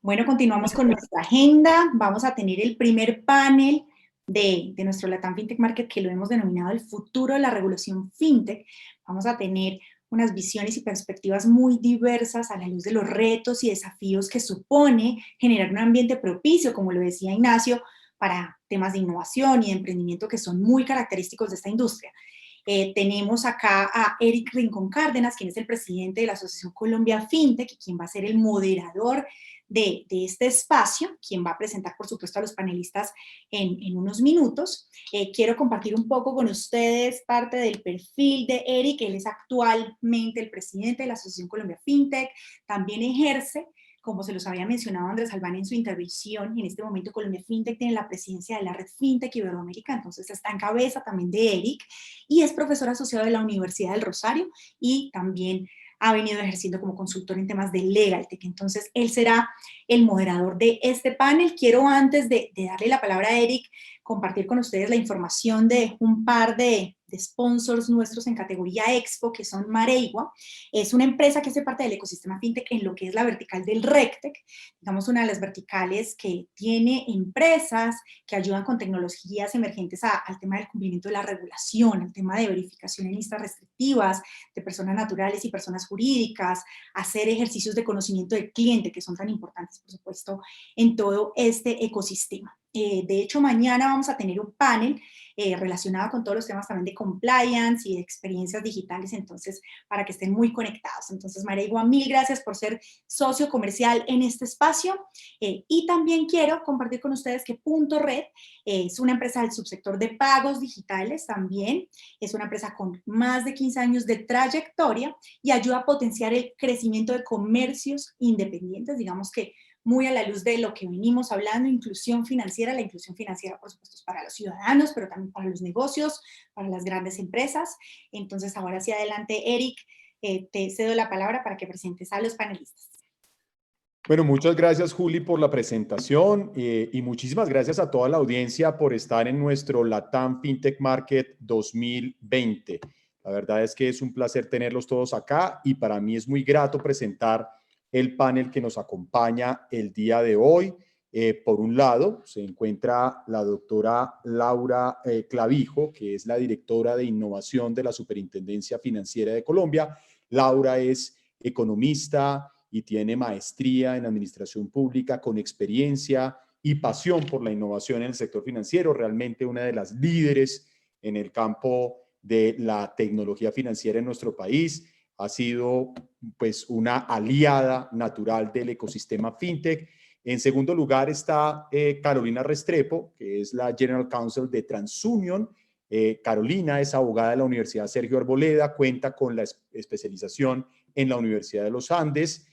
Bueno, continuamos con nuestra agenda. Vamos a tener el primer panel de nuestro Latam FinTech Market, que lo hemos denominado el futuro de la regulación FinTech. Vamos a tener unas visiones y perspectivas muy diversas a la luz de los retos y desafíos que supone generar un ambiente propicio, como lo decía Ignacio, para temas de innovación y de emprendimiento que son muy característicos de esta industria. Tenemos acá a Eric Rincón Cárdenas, quien es el presidente de la Asociación Colombia FinTech y quien va a ser el moderador de este espacio, quien va a presentar, por supuesto, a los panelistas en unos minutos. Quiero compartir un poco con ustedes parte del perfil de Eric. Él es actualmente el presidente de la Asociación Colombia FinTech, también ejerce, como se los había mencionado Andrés Albán en su intervención. En este momento Colombia FinTech tiene la presidencia de la red FinTech Iberoamérica, entonces está en cabeza también de Eric, y es profesor asociado de la Universidad del Rosario y también ha venido ejerciendo como consultor en temas de Legal Tech. Entonces, él será el moderador de este panel. Quiero, antes de darle la palabra a Eric, compartir con ustedes la información de un par de sponsors nuestros en categoría Expo, que son Mareigua. Es una empresa que hace parte del ecosistema FinTech en lo que es la vertical del RegTech, digamos una de las verticales que tiene empresas que ayudan con tecnologías emergentes al tema del cumplimiento de la regulación, al tema de verificación en listas restrictivas de personas naturales y personas jurídicas, hacer ejercicios de conocimiento del cliente, que son tan importantes, por supuesto, en todo este ecosistema. De hecho, mañana vamos a tener un panel relacionado con todos los temas también de compliance y de experiencias digitales, entonces, para que estén muy conectados. Entonces, Mareigua, mil gracias por ser socio comercial en este espacio, y también quiero compartir con ustedes que Punto Red es una empresa del subsector de pagos digitales también, es una empresa con más de 15 años de trayectoria y ayuda a potenciar el crecimiento de comercios independientes, digamos que muy a la luz de lo que venimos hablando, inclusión financiera. La inclusión financiera, por supuesto, es para los ciudadanos, pero también para los negocios, para las grandes empresas. Entonces, ahora sí, adelante, Eric, te cedo la palabra para que presentes a los panelistas. Bueno, muchas gracias, Juli, por la presentación y muchísimas gracias a toda la audiencia por estar en nuestro Latam FinTech Market 2020. La verdad es que es un placer tenerlos todos acá y para mí es muy grato presentar el panel que nos acompaña el día de hoy. Por un lado, se encuentra la doctora Laura Clavijo, que es la directora de innovación de la Superintendencia Financiera de Colombia. Laura es economista y tiene maestría en administración pública con experiencia y pasión por la innovación en el sector financiero, realmente una de las líderes en el campo de la tecnología financiera en nuestro país. Ha sido pues una aliada natural del ecosistema FinTech. En segundo lugar está Carolina Restrepo, que es la General Counsel de TransUnion. Carolina es abogada de la Universidad Sergio Arboleda, cuenta con la especialización en la Universidad de los Andes,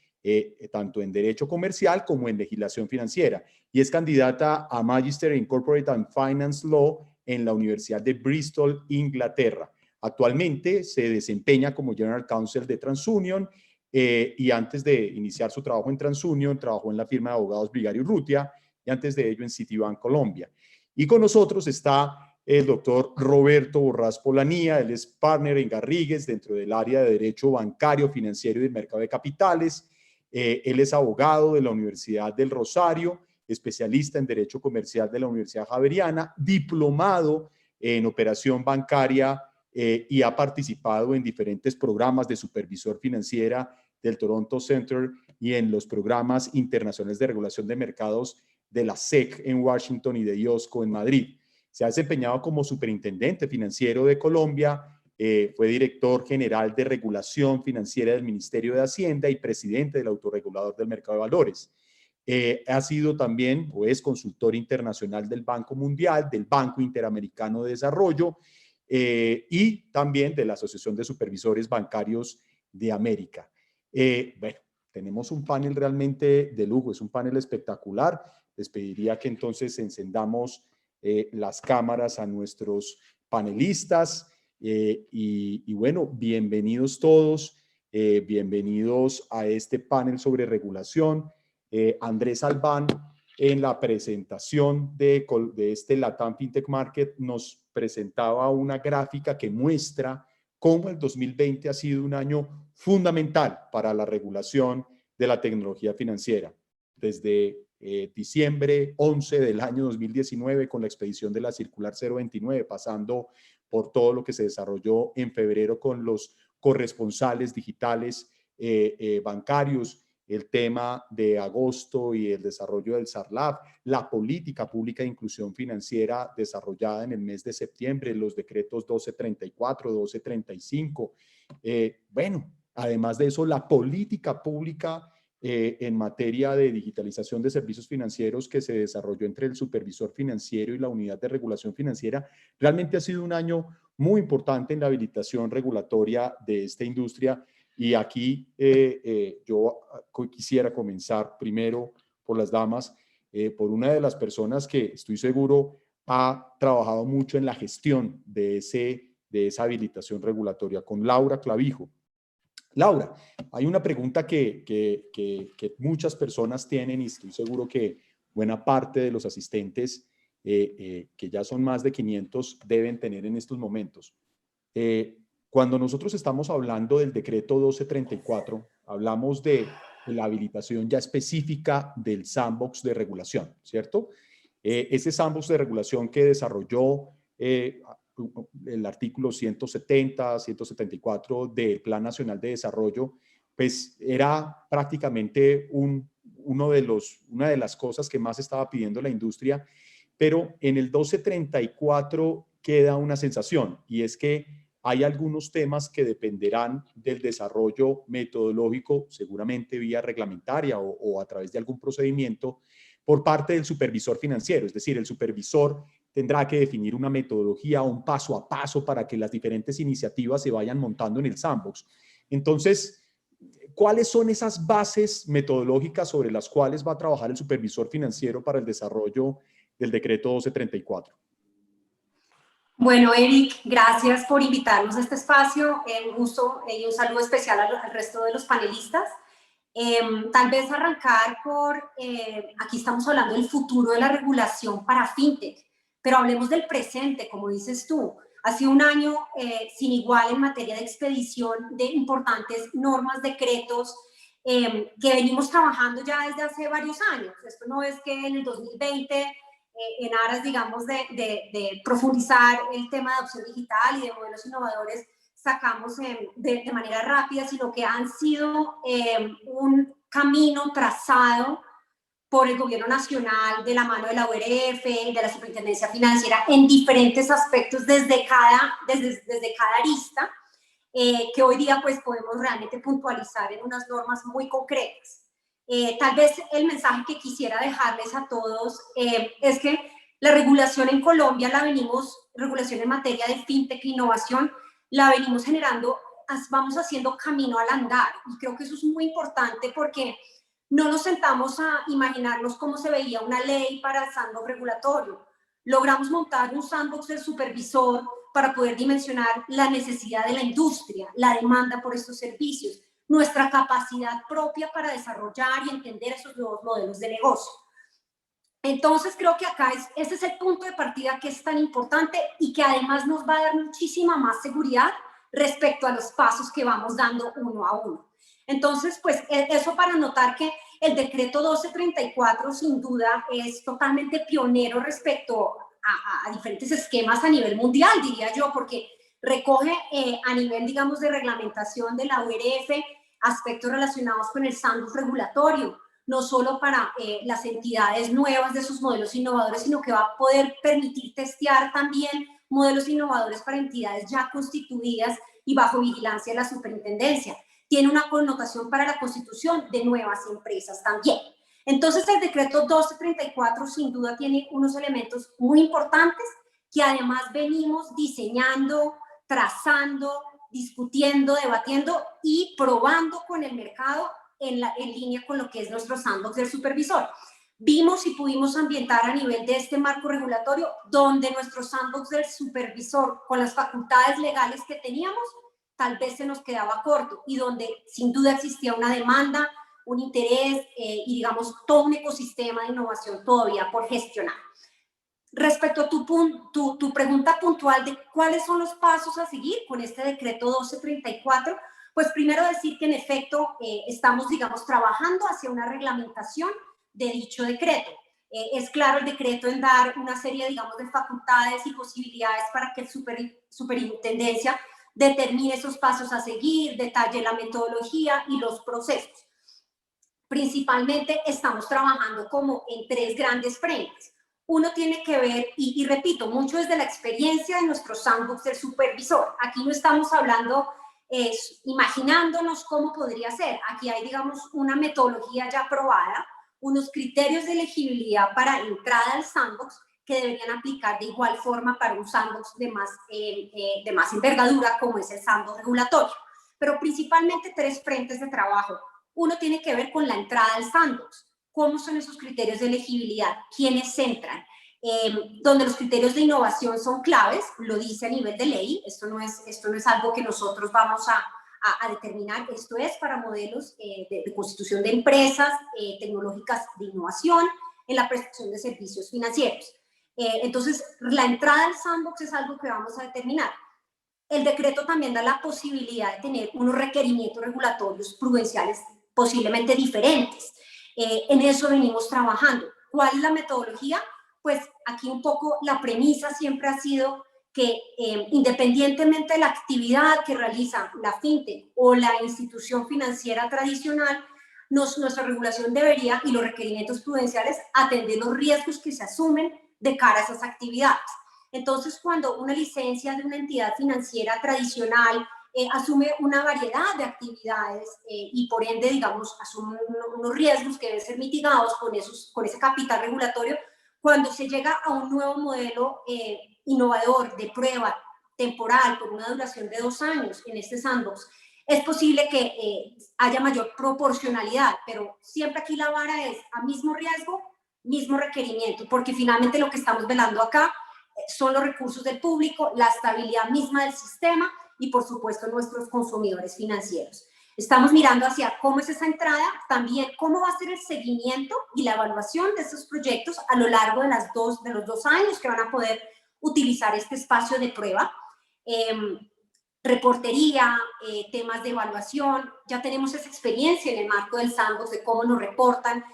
tanto en Derecho Comercial como en Legislación Financiera, y es candidata a Magister in Corporate and Finance Law en la Universidad de Bristol, Inglaterra. Actualmente se desempeña como General Counsel de TransUnion y antes de iniciar su trabajo en TransUnion, trabajó en la firma de abogados Brigari Urrutia y antes de ello en Citibank Colombia. Y con nosotros está el doctor Roberto Borrás Polanía. Él es partner en Garrigues dentro del área de Derecho Bancario, Financiero y del Mercado de Capitales. Él es abogado de la Universidad del Rosario, especialista en Derecho Comercial de la Universidad Javeriana, diplomado en operación bancaria y ha participado en diferentes programas de supervisor financiera del Toronto Center y en los programas internacionales de regulación de mercados de la SEC en Washington y de IOSCO en Madrid. Se ha desempeñado como superintendente financiero de Colombia, fue director general de regulación financiera del Ministerio de Hacienda y presidente del autorregulador del mercado de valores. Ha sido también o es consultor internacional del Banco Mundial, del Banco Interamericano de Desarrollo y también de la Asociación de Supervisores Bancarios de América. Bueno, tenemos un panel realmente de lujo, es un panel espectacular. Les pediría que entonces encendamos las cámaras a nuestros panelistas y bueno, bienvenidos todos, bienvenidos a este panel sobre regulación. Andrés Albán, en la presentación de este Latam FinTech Market, nos presentaba una gráfica que muestra cómo el 2020 ha sido un año fundamental para la regulación de la tecnología financiera. desde diciembre 11 del año 2019 con la expedición de la circular 029, pasando por todo lo que se desarrolló en febrero con los corresponsales digitales bancarios, el tema de agosto y el desarrollo del SARLAF, la política pública de inclusión financiera desarrollada en el mes de septiembre, los decretos 1234, 1235. Bueno, además de eso, la política pública en materia de digitalización de servicios financieros que se desarrolló entre el supervisor financiero y la unidad de regulación financiera, realmente ha sido un año muy importante en la habilitación regulatoria de esta industria. Y aquí yo quisiera comenzar primero por las damas, por una de las personas que estoy seguro ha trabajado mucho en la gestión de esa habilitación regulatoria, con Laura Clavijo. Laura, hay una pregunta que muchas personas tienen y estoy seguro que buena parte de los asistentes, que ya son más de 500, deben tener en estos momentos. Cuando nosotros estamos hablando del decreto 1234, hablamos de la habilitación ya específica del sandbox de regulación, ¿cierto? Ese sandbox de regulación que desarrolló el artículo 170, 174 del Plan Nacional de Desarrollo, pues era prácticamente una de las cosas que más estaba pidiendo la industria, pero en el 1234 queda una sensación, y es que hay algunos temas que dependerán del desarrollo metodológico, seguramente vía reglamentaria o a través de algún procedimiento, por parte del supervisor financiero. Es decir, el supervisor tendrá que definir una metodología, un paso a paso para que las diferentes iniciativas se vayan montando en el sandbox. Entonces, ¿cuáles son esas bases metodológicas sobre las cuales va a trabajar el supervisor financiero para el desarrollo del decreto 1234? Bueno, Eric, gracias por invitarnos a este espacio. Un gusto y un saludo especial al resto de los panelistas. Tal vez arrancar aquí estamos hablando del futuro de la regulación para FinTech, pero hablemos del presente, como dices tú. Ha sido un año sin igual en materia de expedición de importantes normas, decretos, que venimos trabajando ya desde hace varios años. Esto no es que en el 2020, en aras, digamos, de profundizar el tema de adopción digital y de modelos innovadores, sacamos de manera rápida, sino que han sido un camino trazado por el gobierno nacional de la mano de la URF, de la Superintendencia Financiera, en diferentes aspectos desde cada arista, que hoy día pues podemos realmente puntualizar en unas normas muy concretas. Tal vez el mensaje que quisiera dejarles a todos es que la regulación en Colombia regulación en materia de fintech e innovación, la venimos generando, vamos haciendo camino al andar. Y creo que eso es muy importante porque no nos sentamos a imaginarnos cómo se veía una ley para el sandbox regulatorio. Logramos montar un sandbox del supervisor para poder dimensionar la necesidad de la industria, la demanda por estos servicios, nuestra capacidad propia para desarrollar y entender esos nuevos modelos de negocio. Entonces creo que acá ese es el punto de partida que es tan importante y que además nos va a dar muchísima más seguridad respecto a los pasos que vamos dando uno a uno. Entonces, pues eso para notar que el decreto 1234 sin duda es totalmente pionero respecto a diferentes esquemas a nivel mundial, diría yo, porque recoge a nivel, digamos, de reglamentación de la URF aspectos relacionados con el sandbox regulatorio, no solo para las entidades nuevas de sus modelos innovadores, sino que va a poder permitir testear también modelos innovadores para entidades ya constituidas y bajo vigilancia de la superintendencia. Tiene una connotación para la constitución de nuevas empresas también. Entonces, el decreto 1234 sin duda tiene unos elementos muy importantes que además venimos diseñando, trazando, discutiendo, debatiendo y probando con el mercado en línea con lo que es nuestro sandbox del supervisor. Vimos y pudimos ambientar a nivel de este marco regulatorio donde nuestro sandbox del supervisor, con las facultades legales que teníamos, tal vez se nos quedaba corto y donde sin duda existía una demanda, un interés y digamos todo un ecosistema de innovación todavía por gestionar. Respecto a tu pregunta puntual de cuáles son los pasos a seguir con este decreto 1234, pues primero decir que en efecto estamos, digamos, trabajando hacia una reglamentación de dicho decreto. Es claro el decreto en dar una serie, digamos, de facultades y posibilidades para que el superintendencia determine esos pasos a seguir, detalle la metodología y los procesos. Principalmente estamos trabajando como en 3 grandes frentes. Uno tiene que ver, y repito, mucho desde la experiencia de nuestro sandbox del supervisor. Aquí no estamos hablando, imaginándonos cómo podría ser. Aquí hay, digamos, una metodología ya aprobada, unos criterios de elegibilidad para entrada al sandbox que deberían aplicar de igual forma para un sandbox de más envergadura como es el sandbox regulatorio. Pero principalmente 3 frentes de trabajo. Uno tiene que ver con la entrada al sandbox. ¿Cómo son esos criterios de elegibilidad? ¿Quiénes entran? Donde los criterios de innovación son claves, lo dice a nivel de ley. Esto no es algo que nosotros vamos a determinar. Esto es para modelos de constitución de empresas tecnológicas de innovación en la prestación de servicios financieros. Entonces, la entrada al sandbox es algo que vamos a determinar. El decreto también da la posibilidad de tener unos requerimientos regulatorios prudenciales posiblemente diferentes. En eso venimos trabajando. ¿Cuál es la metodología? Pues aquí un poco la premisa siempre ha sido que independientemente de la actividad que realiza la fintech o la institución financiera tradicional, nuestra regulación debería, y los requerimientos prudenciales, atender los riesgos que se asumen de cara a esas actividades. Entonces, cuando una licencia de una entidad financiera tradicional asume una variedad de actividades y por ende, digamos, asume unos riesgos que deben ser mitigados con ese capital regulatorio, cuando se llega a un nuevo modelo innovador de prueba temporal por una duración de 2 años en este sandbox, es posible que haya mayor proporcionalidad, pero siempre aquí la vara es a mismo riesgo, mismo requerimiento, porque finalmente lo que estamos velando acá son los recursos del público, la estabilidad misma del sistema y, por supuesto, nuestros consumidores financieros. Estamos mirando hacia cómo es esa entrada, también cómo va a ser el seguimiento y la evaluación de estos proyectos a lo largo de los 2 años que van a poder utilizar este espacio de prueba. Reportería, temas de evaluación, ya tenemos esa experiencia en el marco del sandbox de cómo nos reportan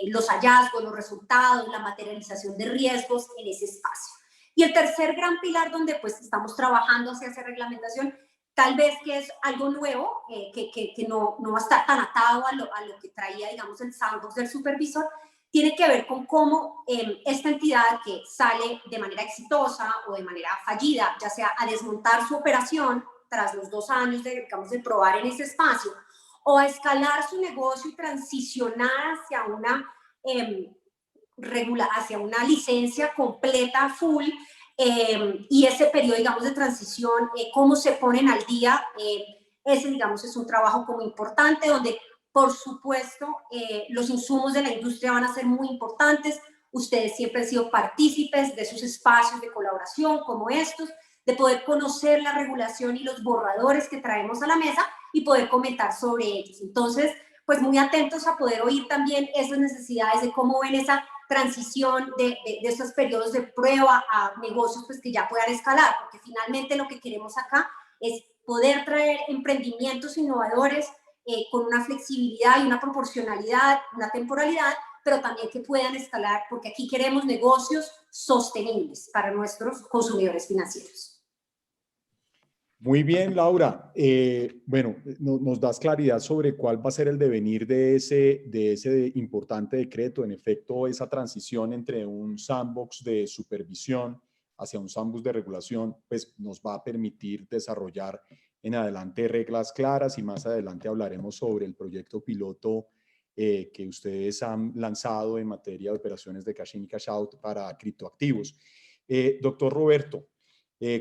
los hallazgos, los resultados, la materialización de riesgos en ese espacio. Y el tercer gran pilar donde pues estamos trabajando hacia esa reglamentación, tal vez que es algo nuevo, que no va a estar tan atado a lo que traía, digamos, el sandbox del supervisor, tiene que ver con cómo esta entidad que sale de manera exitosa o de manera fallida, ya sea a desmontar su operación tras los 2 años de probar en ese espacio, o a escalar su negocio y transicionar hacia una licencia completa, full, y ese periodo, digamos, de transición, cómo se ponen al día, ese, digamos, es un trabajo como importante, donde, por supuesto, los insumos de la industria van a ser muy importantes. Ustedes siempre han sido partícipes de esos espacios de colaboración como estos, de poder conocer la regulación y los borradores que traemos a la mesa y poder comentar sobre ellos. Entonces, pues muy atentos a poder oír también esas necesidades de cómo ven esa transición de esos periodos de prueba a negocios pues, que ya puedan escalar, porque finalmente lo que queremos acá es poder traer emprendimientos innovadores con una flexibilidad y una proporcionalidad, una temporalidad, pero también que puedan escalar, porque aquí queremos negocios sostenibles para nuestros consumidores financieros. Muy bien, Laura. Bueno, nos das claridad sobre cuál va a ser el devenir de ese importante decreto. En efecto, esa transición entre un sandbox de supervisión hacia un sandbox de regulación, pues nos va a permitir desarrollar en adelante reglas claras y más adelante hablaremos sobre el proyecto piloto que ustedes han lanzado en materia de operaciones de cash in y cash out para criptoactivos. Doctor Roberto,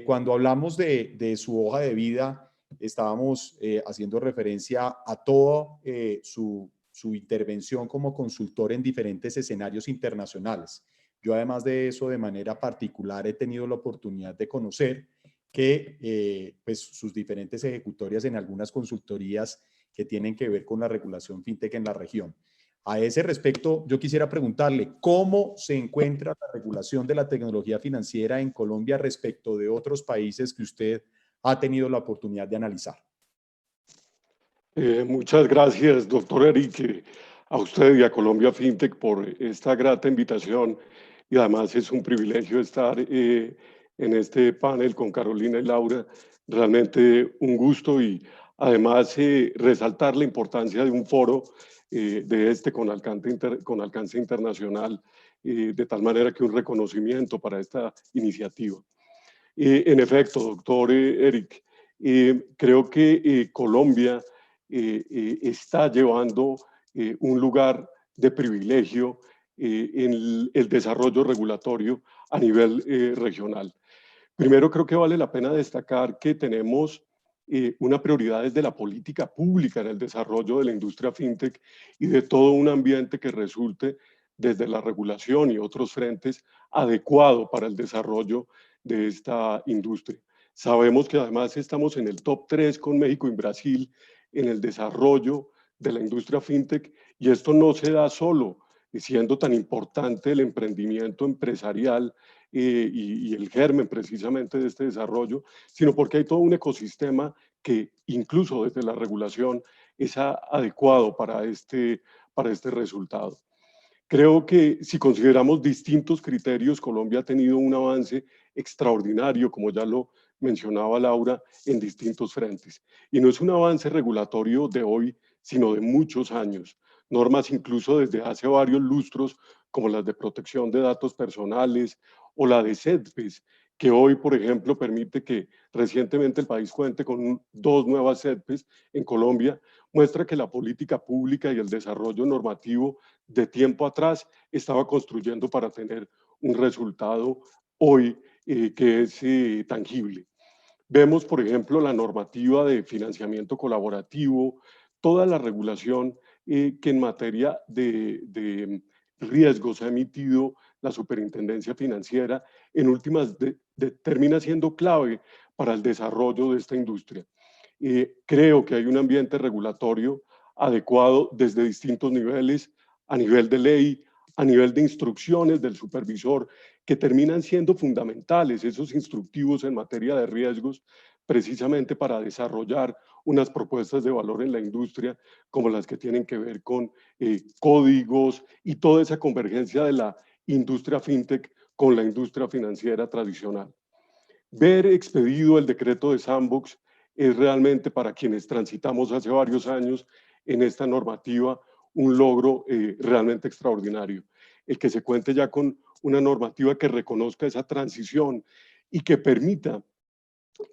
cuando hablamos de su hoja de vida, estábamos haciendo referencia a toda su intervención como consultor en diferentes escenarios internacionales. Yo, además de eso, de manera particular, he tenido la oportunidad de conocer que pues, sus diferentes ejecutorias en algunas consultorías que tienen que ver con la regulación fintech en la región. A ese respecto, yo quisiera preguntarle, ¿cómo se encuentra la regulación de la tecnología financiera en Colombia respecto de otros países que usted ha tenido la oportunidad de analizar? Muchas gracias, doctor Eric. a usted y a Colombia FinTech por esta grata invitación, y además es un privilegio estar en este panel con Carolina y Laura. Realmente un gusto, y además resaltar la importancia de un foro de este con alcance internacional, de tal manera que un reconocimiento para esta iniciativa. En efecto, doctor Eric, creo que Colombia está llevando un lugar de privilegio en el desarrollo regulatorio a nivel regional. Primero, creo que vale la pena destacar que tenemos una prioridad desde la política pública en el desarrollo de la industria fintech y de todo un ambiente que resulte desde la regulación y otros frentes adecuado para el desarrollo de esta industria. Sabemos que además estamos en el top 3 con México y Brasil en el desarrollo de la industria fintech, y esto no se da solo siendo tan importante el emprendimiento empresarial y el germen precisamente de este desarrollo, sino porque hay todo un ecosistema que incluso desde la regulación es adecuado para este resultado. Creo que si consideramos distintos criterios, Colombia ha tenido un avance extraordinario, como ya lo mencionaba Laura, en distintos frentes. Y no es un avance regulatorio de hoy, sino de muchos años. Normas incluso desde hace varios lustros, como las de protección de datos personales o la de CEDPES, que hoy, por ejemplo, permite que recientemente el país cuente con 2 nuevas CEDPES en Colombia, muestra que la política pública y el desarrollo normativo de tiempo atrás estaba construyendo para tener un resultado hoy que es tangible. Vemos, por ejemplo, la normativa de financiamiento colaborativo, toda la regulación que en materia de riesgos ha emitido la Superintendencia Financiera, en últimas termina siendo clave para el desarrollo de esta industria. Creo que hay un ambiente regulatorio adecuado desde distintos niveles, a nivel de ley, a nivel de instrucciones del supervisor, que terminan siendo fundamentales, esos instructivos en materia de riesgos, precisamente para desarrollar unas propuestas de valor en la industria, como las que tienen que ver con códigos y toda esa convergencia de la industria fintech con la industria financiera tradicional. Ver expedido el decreto de Sandbox es realmente, para quienes transitamos hace varios años en esta normativa, un logro realmente extraordinario. El que se cuente ya con una normativa que reconozca esa transición y que permita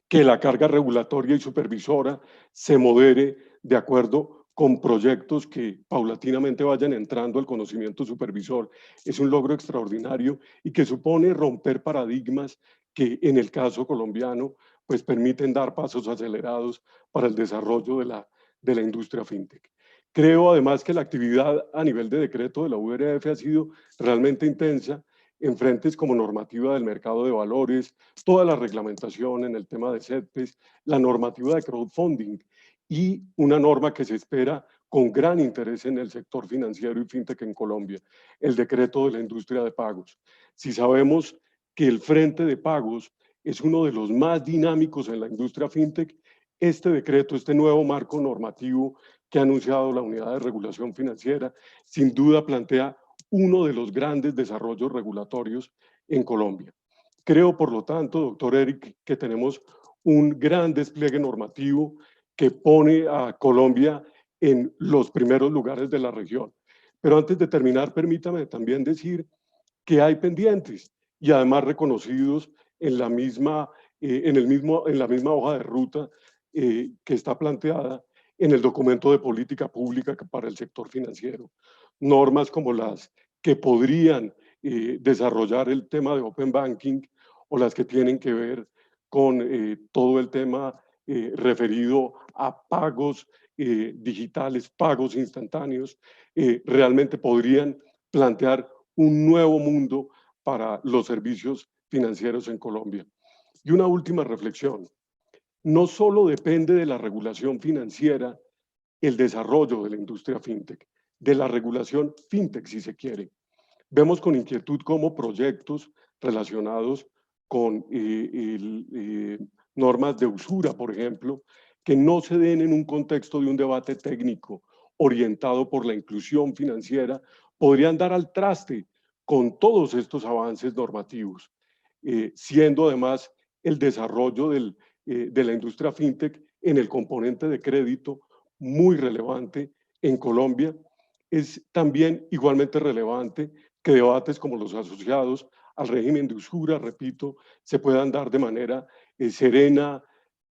que la carga regulatoria y supervisora se modere de acuerdo con proyectos que paulatinamente vayan entrando al conocimiento supervisor, es un logro extraordinario y que supone romper paradigmas que en el caso colombiano pues permiten dar pasos acelerados para el desarrollo de la industria fintech. Creo además que la actividad a nivel de decreto de la URF ha sido realmente intensa en frentes como normativa del mercado de valores, toda la reglamentación en el tema de CEDPES, la normativa de crowdfunding y una norma que se espera con gran interés en el sector financiero y fintech en Colombia, el decreto de la industria de pagos. Si sabemos que el frente de pagos es uno de los más dinámicos en la industria fintech, este decreto, este nuevo marco normativo que ha anunciado la Unidad de Regulación Financiera, sin duda plantea uno de los grandes desarrollos regulatorios en Colombia. Creo, por lo tanto, doctor Eric, que tenemos un gran despliegue normativo que pone a Colombia en los primeros lugares de la región. Pero antes de terminar, permítame también decir que hay pendientes y además reconocidos en la misma, en la misma hoja de ruta que está planteada en el documento de política pública para el sector financiero. Normas como las que podrían desarrollar el tema de Open Banking o las que tienen que ver con todo el tema referido a pagos digitales, pagos instantáneos, realmente podrían plantear un nuevo mundo para los servicios financieros en Colombia. Y una última reflexión. No solo depende de la regulación financiera el desarrollo de la industria fintech, de la regulación fintech si se quiere. Vemos con inquietud cómo proyectos relacionados con normas de usura, por ejemplo, que no se den en un contexto de un debate técnico orientado por la inclusión financiera, podrían dar al traste con todos estos avances normativos, siendo además el desarrollo de la industria fintech en el componente de crédito muy relevante en Colombia. Es también igualmente relevante que debates como los asociados al régimen de usura, repito, se puedan dar de manera serena,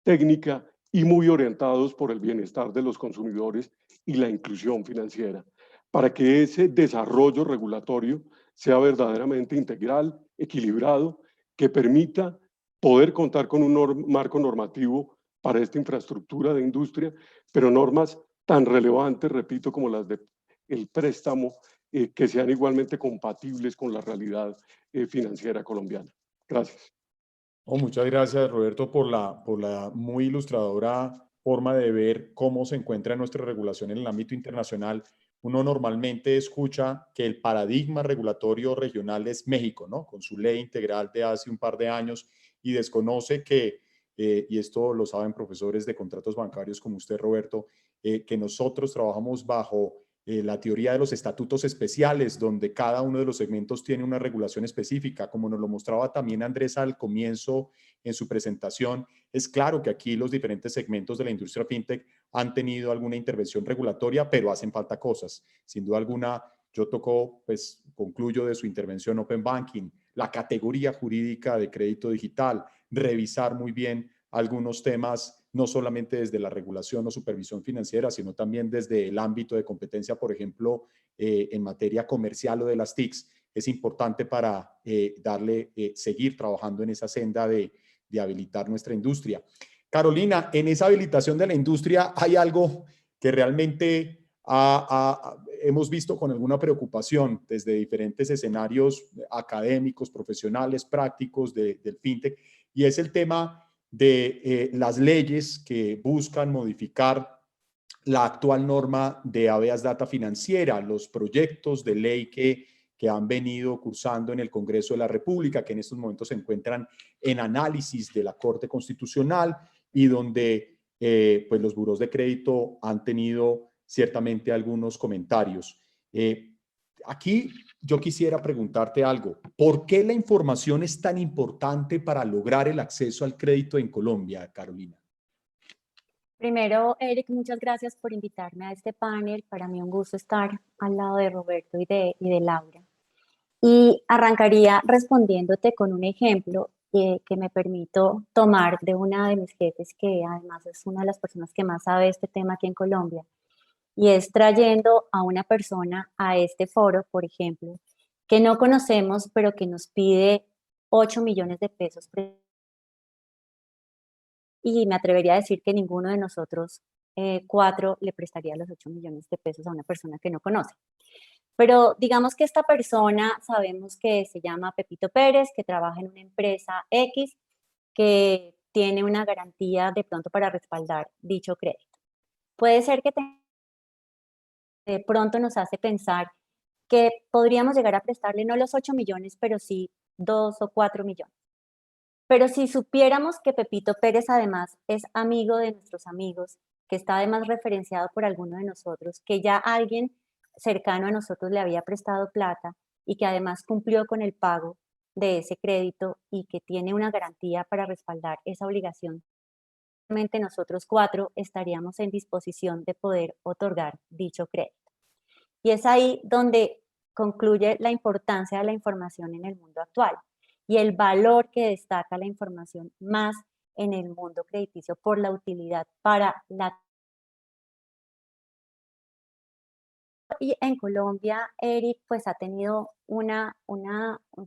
técnica y muy orientados por el bienestar de los consumidores y la inclusión financiera, para que ese desarrollo regulatorio sea verdaderamente integral, equilibrado, que permita poder contar con un marco normativo para esta infraestructura de industria, pero normas tan relevantes, repito, como las del préstamo, que sean igualmente compatibles con la realidad financiera colombiana. Gracias. Oh, muchas gracias, Roberto, por la muy ilustradora forma de ver cómo se encuentra nuestra regulación en el ámbito internacional. Uno normalmente escucha que el paradigma regulatorio regional es México, ¿no? Con su ley integral de hace un par de años, y desconoce que, y esto lo saben profesores de contratos bancarios como usted, Roberto, que nosotros trabajamos bajo la teoría de los estatutos especiales, donde cada uno de los segmentos tiene una regulación específica, como nos lo mostraba también Andrés al comienzo en su presentación. Es claro que aquí los diferentes segmentos de la industria fintech han tenido alguna intervención regulatoria, pero hacen falta cosas. Sin duda alguna, yo concluyo de su intervención Open Banking, la categoría jurídica de crédito digital, revisar muy bien algunos temas, no solamente desde la regulación o supervisión financiera, sino también desde el ámbito de competencia, por ejemplo, en materia comercial o de las TICs. Es importante para seguir trabajando en esa senda de habilitar nuestra industria. Carolina, en esa habilitación de la industria hay algo que realmente hemos visto con alguna preocupación desde diferentes escenarios académicos, profesionales, prácticos del fintech, y es el tema de las leyes que buscan modificar la actual norma de habeas data financiera, los proyectos de ley que han venido cursando en el Congreso de la República, que en estos momentos se encuentran en análisis de la Corte Constitucional y donde pues los buros de crédito han tenido ciertamente algunos comentarios. Aquí yo quisiera preguntarte algo. ¿Por qué la información es tan importante para lograr el acceso al crédito en Colombia, Carolina? Primero, Eric, muchas gracias por invitarme a este panel. Para mí un gusto estar al lado de Roberto y de Laura. Y arrancaría respondiéndote con un ejemplo que me permito tomar de una de mis jefes, que además es una de las personas que más sabe este tema aquí en Colombia, y es trayendo a una persona a este foro, por ejemplo, que no conocemos, pero que nos pide 8 millones de pesos. Y me atrevería a decir que ninguno de nosotros 4 le prestaría los 8 millones de pesos a una persona que no conoce. Pero digamos que esta persona sabemos que se llama Pepito Pérez, que trabaja en una empresa X, que tiene una garantía de pronto para respaldar dicho crédito. Puede ser que de pronto nos hace pensar que podríamos llegar a prestarle no los 8 millones, pero sí 2 o 4 millones. Pero si supiéramos que Pepito Pérez además es amigo de nuestros amigos, que está además referenciado por alguno de nosotros, que ya alguien cercano a nosotros le había prestado plata y que además cumplió con el pago de ese crédito y que tiene una garantía para respaldar esa obligación, realmente nosotros 4 estaríamos en disposición de poder otorgar dicho crédito. Y es ahí donde concluye la importancia de la información en el mundo actual y el valor que destaca la información más en el mundo crediticio por la utilidad para la... Y en Colombia, Eric, pues ha tenido un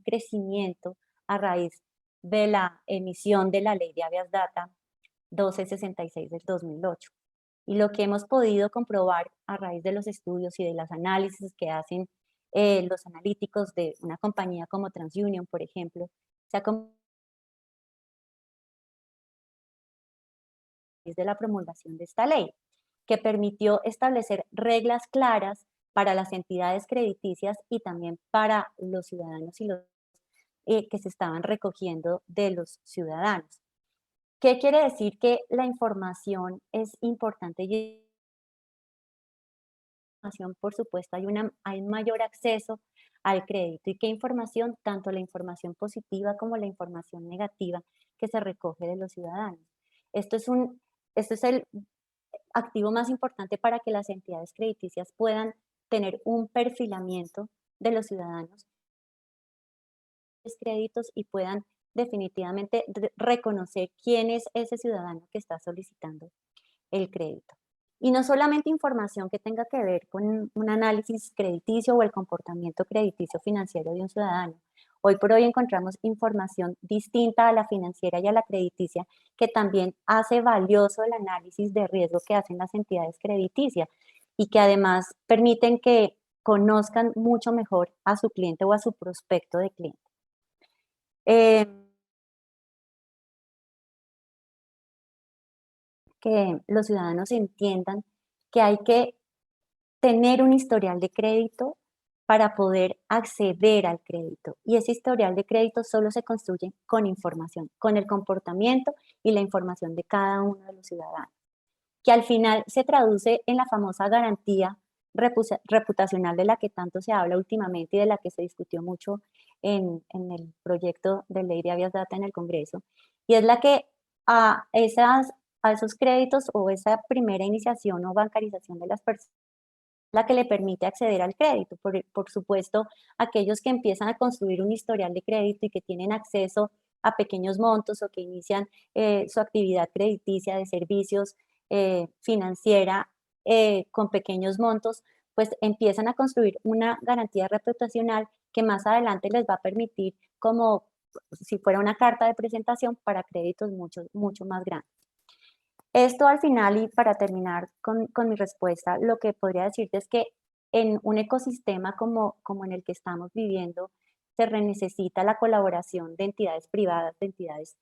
crecimiento a raíz de la emisión de la Ley de Habeas Data 1266 del 2008. Y lo que hemos podido comprobar a raíz de los estudios y de los análisis que hacen los analíticos de una compañía como TransUnion, por ejemplo, se ha de la promulgación de esta ley, que permitió establecer reglas claras para las entidades crediticias y también para los ciudadanos y los que se estaban recogiendo de los ciudadanos. ¿Qué quiere decir? Que la información es importante y por supuesto, hay un mayor acceso al crédito. ¿Y qué información? Tanto la información positiva como la información negativa que se recoge de los ciudadanos. Esto es el activo más importante para que las entidades crediticias puedan tener un perfilamiento de los ciudadanos, créditos, y puedan definitivamente reconocer quién es ese ciudadano que está solicitando el crédito. Y no solamente información que tenga que ver con un análisis crediticio o el comportamiento crediticio financiero de un ciudadano. Hoy por hoy encontramos información distinta a la financiera y a la crediticia que también hace valioso el análisis de riesgo que hacen las entidades crediticias y que además permiten que conozcan mucho mejor a su cliente o a su prospecto de cliente. Que los ciudadanos entiendan que hay que tener un historial de crédito para poder acceder al crédito. Y ese historial de crédito solo se construye con información, con el comportamiento y la información de cada uno de los ciudadanos, que al final se traduce en la famosa garantía reputacional de la que tanto se habla últimamente y de la que se discutió mucho en el proyecto de ley de habeas data en el Congreso, y es la que a esos créditos o esa primera iniciación o bancarización de las personas, la que le permite acceder al crédito. Por supuesto, aquellos que empiezan a construir un historial de crédito y que tienen acceso a pequeños montos o que inician su actividad crediticia de servicios financiera con pequeños montos, pues empiezan a construir una garantía reputacional que más adelante les va a permitir, como si fuera una carta de presentación, para créditos mucho más grandes. Esto al final, y para terminar con mi respuesta, lo que podría decirte es que en un ecosistema como en el que estamos viviendo, se necesita la colaboración de entidades privadas, de entidades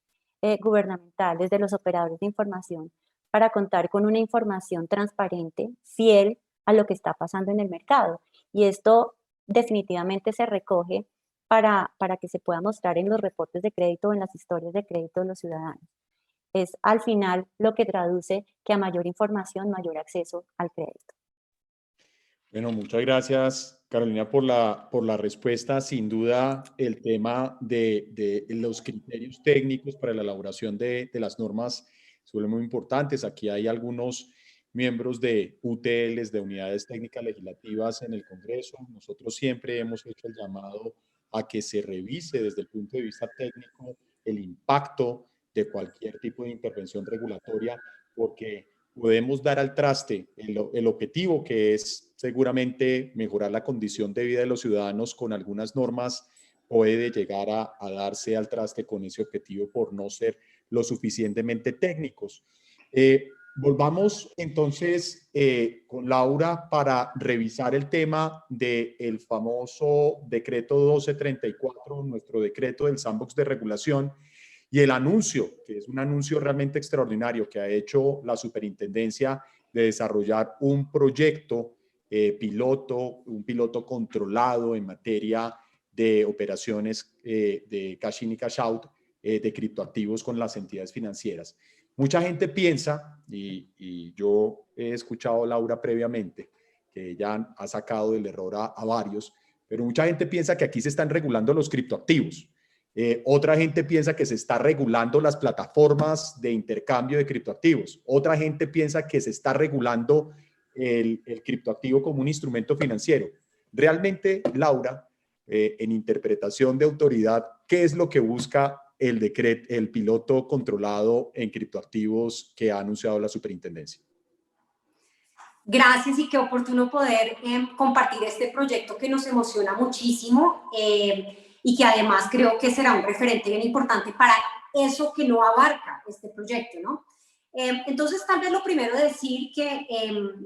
gubernamentales, de los operadores de información, para contar con una información transparente, fiel a lo que está pasando en el mercado. Y esto definitivamente se recoge para que se pueda mostrar en los reportes de crédito o en las historias de crédito de los ciudadanos. Es al final lo que traduce que a mayor información, mayor acceso al crédito. Bueno, muchas gracias, Carolina, por la respuesta. Sin duda, el tema de los criterios técnicos para la elaboración de las normas son muy importantes. Aquí hay algunos miembros de UTLs, de unidades técnicas legislativas en el Congreso. Nosotros siempre hemos hecho el llamado a que se revise desde el punto de vista técnico el impacto de cualquier tipo de intervención regulatoria, porque podemos dar al traste el objetivo, que es seguramente mejorar la condición de vida de los ciudadanos con algunas normas, puede llegar a darse al traste con ese objetivo por no ser lo suficientemente técnicos. Volvamos entonces con Laura para revisar el tema del famoso decreto 1234, nuestro decreto del sandbox de regulación, y el anuncio, que es un anuncio realmente extraordinario que ha hecho la superintendencia de desarrollar un proyecto un piloto controlado en materia de operaciones de cash in y cash out de criptoactivos con las entidades financieras. Mucha gente piensa, y yo he escuchado a Laura previamente, que ella ha sacado del error a varios, pero mucha gente piensa que aquí se están regulando los criptoactivos. Otra gente piensa que se está regulando las plataformas de intercambio de criptoactivos. Otra gente piensa que se está regulando el criptoactivo como un instrumento financiero. Realmente, Laura, en interpretación de autoridad, ¿qué es lo que busca el piloto controlado en criptoactivos que ha anunciado la superintendencia? Gracias, y qué oportuno poder compartir este proyecto que nos emociona muchísimo y que además creo que será un referente bien importante para eso que no abarca este proyecto, ¿no? Entonces, tal vez lo primero decir que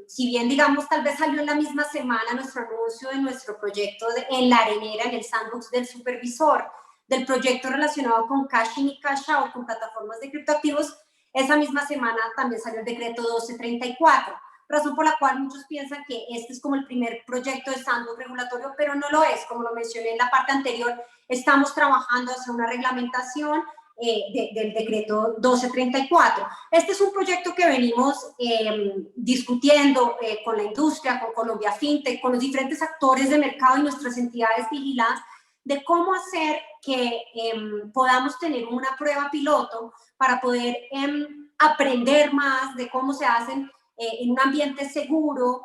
si bien, digamos, tal vez salió en la misma semana nuestro anuncio de nuestro proyecto en la arenera, en el sandbox del supervisor, del proyecto relacionado con cash in y cash out, con plataformas de criptoactivos, esa misma semana también salió el decreto 1234, razón por la cual muchos piensan que este es como el primer proyecto de sandbox regulatorio, pero no lo es. Como lo mencioné en la parte anterior, estamos trabajando hacia una reglamentación del decreto 1234. Este es un proyecto que venimos discutiendo con la industria, con Colombia FinTech, con los diferentes actores de mercado y nuestras entidades vigiladas, de cómo hacer que podamos tener una prueba piloto para poder aprender más de cómo se hacen en un ambiente seguro.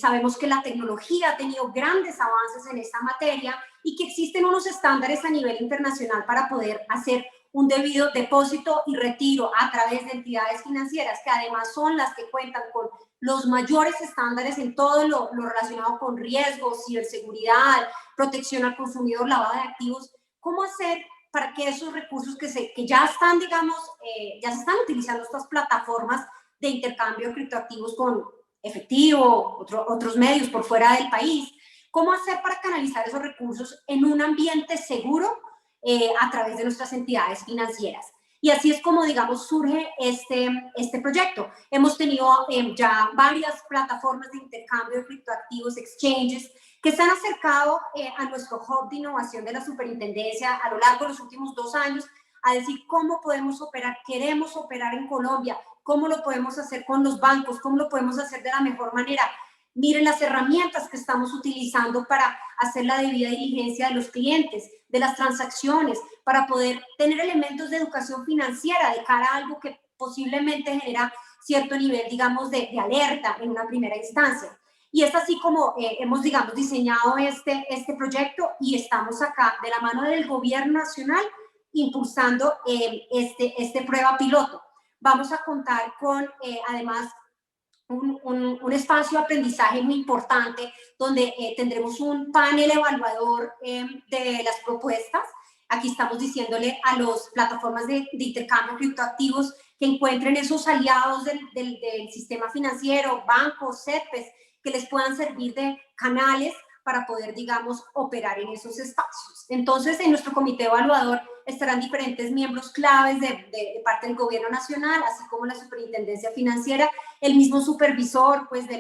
Sabemos que la tecnología ha tenido grandes avances en esta materia y que existen unos estándares a nivel internacional para poder hacer un debido depósito y retiro a través de entidades financieras, que además son las que cuentan con los mayores estándares en todo lo relacionado con riesgos, ciberseguridad, protección al consumidor, lavado de activos. ¿Cómo hacer para que esos recursos que ya están, digamos, ya se están utilizando estas plataformas de intercambio de criptoactivos con efectivo, otros medios por fuera del país, cómo hacer para canalizar esos recursos en un ambiente seguro a través de nuestras entidades financieras? Y así es como, digamos, surge este proyecto. Hemos tenido ya varias plataformas de intercambio de criptoactivos, exchanges, que se han acercado a nuestro hub de innovación de la superintendencia a lo largo de los últimos 2 años a decir cómo podemos operar, queremos operar en Colombia, cómo lo podemos hacer con los bancos, cómo lo podemos hacer de la mejor manera. Miren las herramientas que estamos utilizando para hacer la debida diligencia de los clientes, de las transacciones, para poder tener elementos de educación financiera de cara a algo que posiblemente genera cierto nivel, digamos, de alerta en una primera instancia. Y es así como hemos, digamos, diseñado este proyecto y estamos acá de la mano del gobierno nacional impulsando este prueba piloto. Vamos a contar con, además, un espacio de aprendizaje muy importante donde tendremos un panel evaluador de las propuestas. Aquí estamos diciéndole a las plataformas de intercambio de criptoactivos que encuentren esos aliados del sistema financiero, bancos, CEPES, que les puedan servir de canales para poder, digamos, operar en esos espacios. Entonces, en nuestro comité evaluador estarán diferentes miembros claves de parte del gobierno nacional, así como la superintendencia financiera, el mismo supervisor, pues, de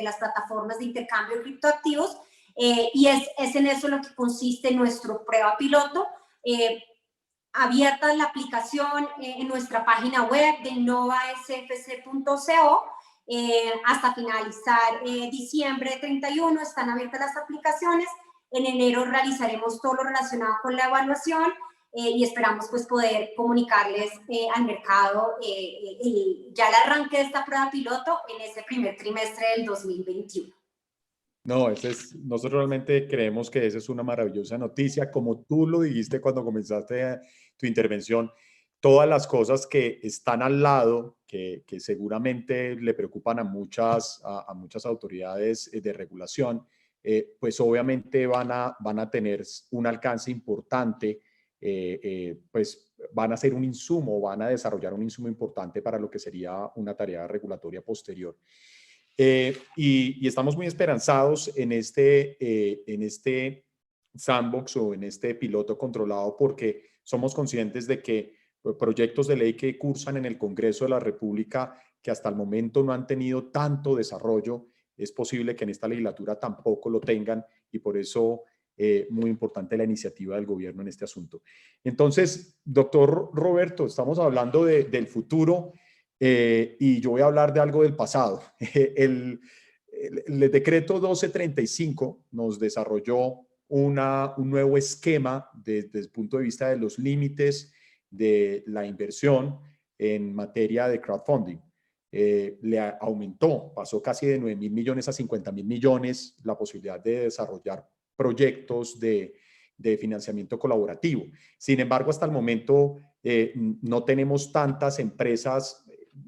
las plataformas de intercambio de criptoactivos, y es en eso lo que consiste nuestro prueba piloto, abierta la aplicación en nuestra página web de innovasfc.co. Hasta finalizar diciembre 31 están abiertas las aplicaciones. En enero realizaremos todo lo relacionado con la evaluación y esperamos pues poder comunicarles al mercado ya el arranque de esta prueba piloto en ese primer trimestre del 2021. No, nosotros realmente creemos que esa es una maravillosa noticia. Como tú lo dijiste cuando comenzaste tu intervención, todas las cosas que están al lado, que seguramente le preocupan a muchas autoridades de regulación, pues obviamente van a tener un alcance importante, pues van a ser un insumo, van a desarrollar un insumo importante para lo que sería una tarea regulatoria posterior. Y estamos muy esperanzados en este sandbox o en este piloto controlado porque somos conscientes de que proyectos de ley que cursan en el Congreso de la República que hasta el momento no han tenido tanto desarrollo, es posible que en esta legislatura tampoco lo tengan y por eso muy importante la iniciativa del gobierno en este asunto. Entonces, doctor Roberto, estamos hablando del futuro y yo voy a hablar de algo del pasado. El decreto 1235 nos desarrolló un nuevo esquema desde el punto de vista de los límites de la inversión en materia de crowdfunding. Le aumentó, pasó casi de 9.000 millones a 50.000 millones la posibilidad de desarrollar proyectos de financiamiento colaborativo. Sin embargo, hasta el momento no tenemos tantas empresas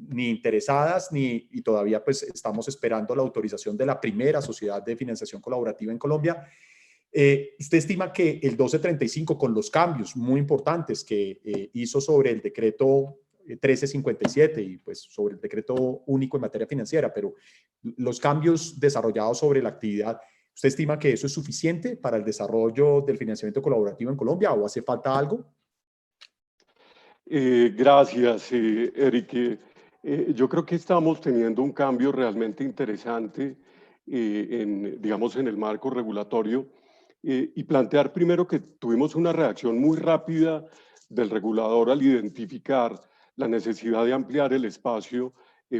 ni interesadas y todavía pues estamos esperando la autorización de la primera sociedad de financiación colaborativa en Colombia. ¿Usted estima que el 1235 con los cambios muy importantes que hizo sobre el decreto 1357 y pues sobre el decreto único en materia financiera, pero los cambios desarrollados sobre la actividad, ¿usted estima que eso es suficiente para el desarrollo del financiamiento colaborativo en Colombia o hace falta algo? Gracias, Eric. Yo creo que estamos teniendo un cambio realmente interesante digamos, en el marco regulatorio y plantear primero que tuvimos una reacción muy rápida del regulador al identificar la necesidad de ampliar el espacio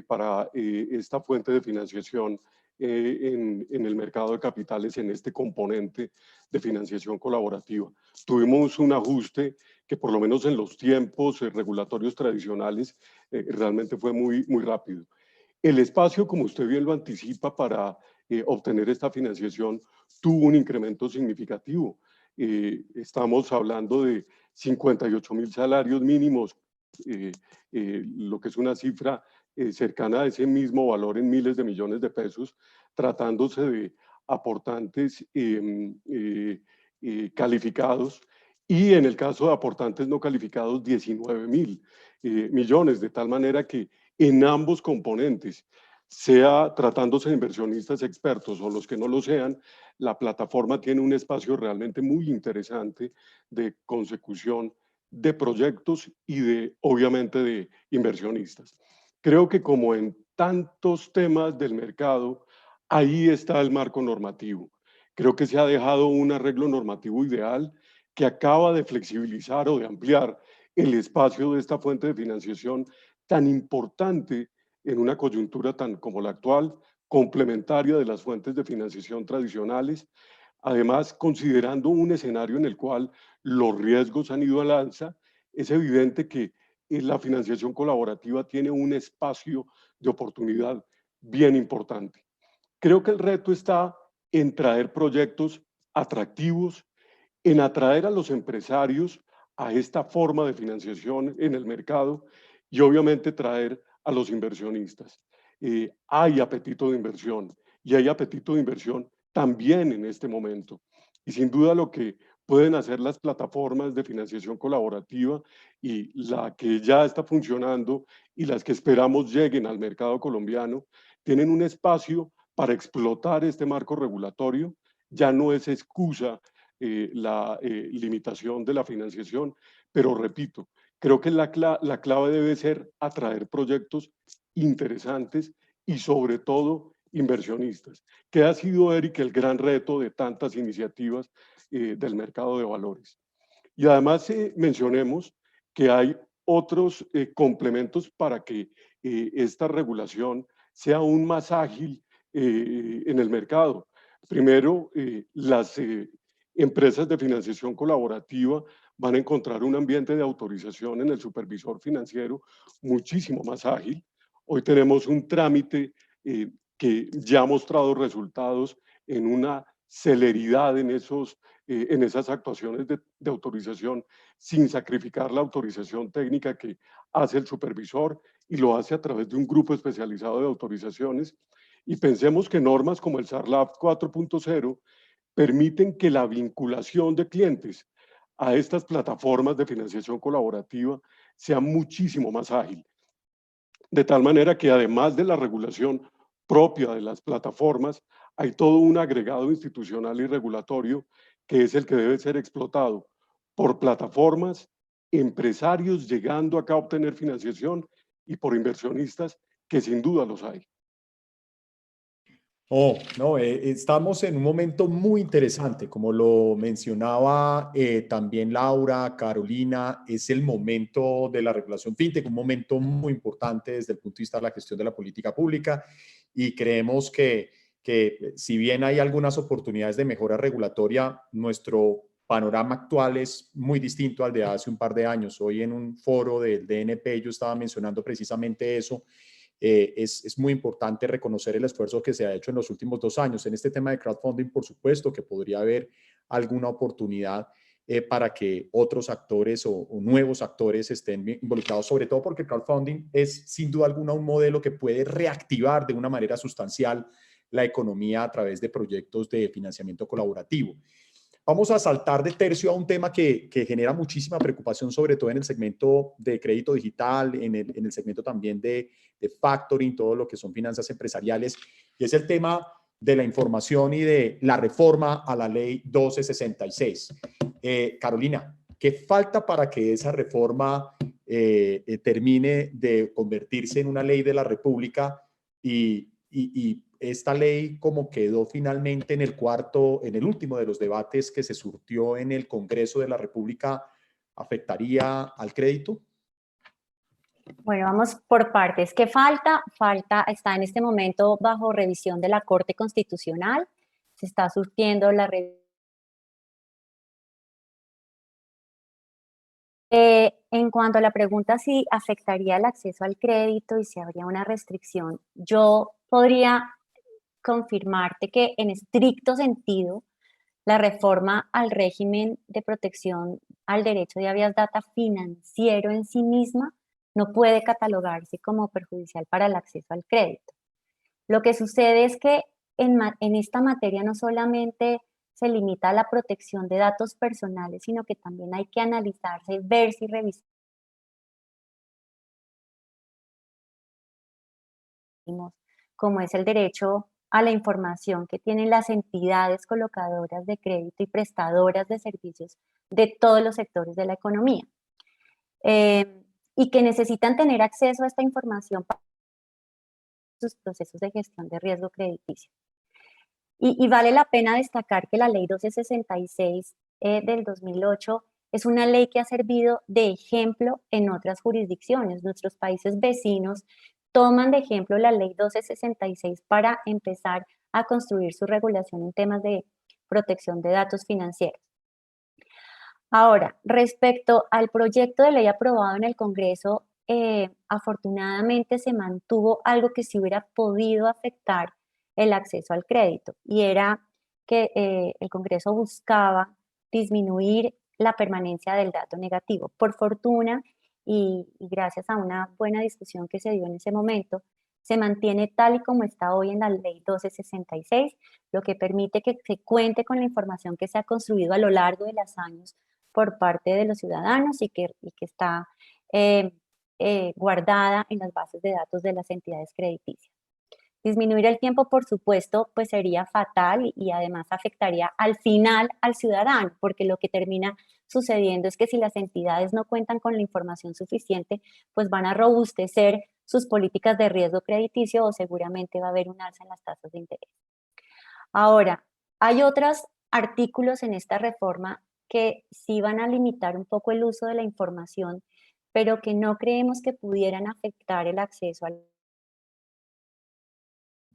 para esta fuente de financiación en el mercado de capitales, en este componente de financiación colaborativa. Tuvimos un ajuste que por lo menos en los tiempos regulatorios tradicionales realmente fue muy rápido. El espacio, como usted bien lo anticipa, para obtener esta financiación tuvo un incremento significativo. Estamos hablando de 58.000 salarios mínimos, lo que es una cifra cercana a ese mismo valor en miles de millones de pesos, tratándose de aportantes calificados, y en el caso de aportantes no calificados 19.000 millones, de tal manera que en ambos componentes, sea tratándose de inversionistas expertos o los que no lo sean, la plataforma tiene un espacio realmente muy interesante de consecución de proyectos y obviamente, de inversionistas. Creo que como en tantos temas del mercado, ahí está el marco normativo. Creo que se ha dejado un arreglo normativo ideal que acaba de flexibilizar o de ampliar el espacio de esta fuente de financiación tan importante en una coyuntura tan como la actual, complementaria de las fuentes de financiación tradicionales, además considerando un escenario en el cual los riesgos han ido al alza. Es evidente que la financiación colaborativa tiene un espacio de oportunidad bien importante. Creo que el reto está en traer proyectos atractivos, en atraer a los empresarios a esta forma de financiación en el mercado y obviamente traer a los inversionistas. Hay apetito de inversión y hay apetito de inversión también en este momento. Y sin duda lo que pueden hacer las plataformas de financiación colaborativa y la que ya está funcionando y las que esperamos lleguen al mercado colombiano, tienen un espacio para explotar este marco regulatorio. Ya no es excusa la limitación de la financiación, pero repito, creo que la clave debe ser atraer proyectos interesantes y sobre todo inversionistas, que ha sido, Eric, el gran reto de tantas iniciativas del mercado de valores. Y además mencionemos que hay otros complementos para que esta regulación sea aún más ágil en el mercado. Primero, las empresas de financiación colaborativa van a encontrar un ambiente de autorización en el supervisor financiero muchísimo más ágil. Hoy tenemos un trámite que ya ha mostrado resultados en una celeridad en esas actuaciones de autorización, sin sacrificar la autorización técnica que hace el supervisor, y lo hace a través de un grupo especializado de autorizaciones. Y pensemos que normas como el SARLAF 4.0 permiten que la vinculación de clientes a estas plataformas de financiación colaborativa sea muchísimo más ágil. De tal manera que además de la regulación propia de las plataformas, hay todo un agregado institucional y regulatorio que es el que debe ser explotado por plataformas, empresarios llegando acá a obtener financiación y por inversionistas, que sin duda los hay. Oh, no, estamos en un momento muy interesante, como lo mencionaba también Laura, Carolina, es el momento de la regulación fintech, un momento muy importante desde el punto de vista de la gestión de la política pública, y creemos que si bien hay algunas oportunidades de mejora regulatoria, nuestro panorama actual es muy distinto al de hace un par de años. Hoy en un foro del DNP yo estaba mencionando precisamente eso. Es muy importante reconocer el esfuerzo que se ha hecho en los últimos 2 años. En este tema de crowdfunding, por supuesto, que podría haber alguna oportunidad para que otros actores o nuevos actores estén involucrados, sobre todo porque el crowdfunding es sin duda alguna un modelo que puede reactivar de una manera sustancial la economía a través de proyectos de financiamiento colaborativo. Vamos a saltar de tercio a un tema que genera muchísima preocupación, sobre todo en el segmento de crédito digital, en el segmento también de factoring, todo lo que son finanzas empresariales, y es el tema de la información y de la reforma a la ley 1266. Carolina, ¿qué falta para que esa reforma termine de convertirse en una ley de la República y esta ley como quedó finalmente en el último de los debates que se surtió en el Congreso de la República? afectaría al crédito? Bueno, vamos por partes. ¿Qué falta? Está en este momento bajo revisión de la Corte Constitucional. Se está surtiendo la revisión. En cuanto a la pregunta si afectaría el acceso al crédito y si habría una restricción, yo podría confirmarte que en estricto sentido, la reforma al régimen de protección al derecho de habeas data financiero en sí misma no puede catalogarse como perjudicial para el acceso al crédito. Lo que sucede es que en esta materia no solamente se limita a la protección de datos personales, sino que también hay que analizarse, verse y revisar como es el derecho a la información que tienen las entidades colocadoras de crédito y prestadoras de servicios de todos los sectores de la economía, y que necesitan tener acceso a esta información para sus procesos de gestión de riesgo crediticio. Y vale la pena destacar que la Ley 1266 del 2008 es una ley que ha servido de ejemplo en otras jurisdicciones. Nuestros países vecinos toman de ejemplo la Ley 1266 para empezar a construir su regulación en temas de protección de datos financieros. Ahora, respecto al proyecto de ley aprobado en el Congreso, afortunadamente se mantuvo algo que sí hubiera podido afectar el acceso al crédito, y era que el Congreso buscaba disminuir la permanencia del dato negativo. Por fortuna, y gracias a una buena discusión que se dio en ese momento, se mantiene tal y como está hoy en la Ley 1266, lo que permite que se cuente con la información que se ha construido a lo largo de los años por parte de los ciudadanos y que está guardada en las bases de datos de las entidades crediticias. Disminuir el tiempo, por supuesto, pues sería fatal y además afectaría al final al ciudadano, porque lo que termina sucediendo es que si las entidades no cuentan con la información suficiente, pues van a robustecer sus políticas de riesgo crediticio o seguramente va a haber un alza en las tasas de interés. Ahora, hay otros artículos en esta reforma que sí van a limitar un poco el uso de la información, pero que no creemos que pudieran afectar el acceso al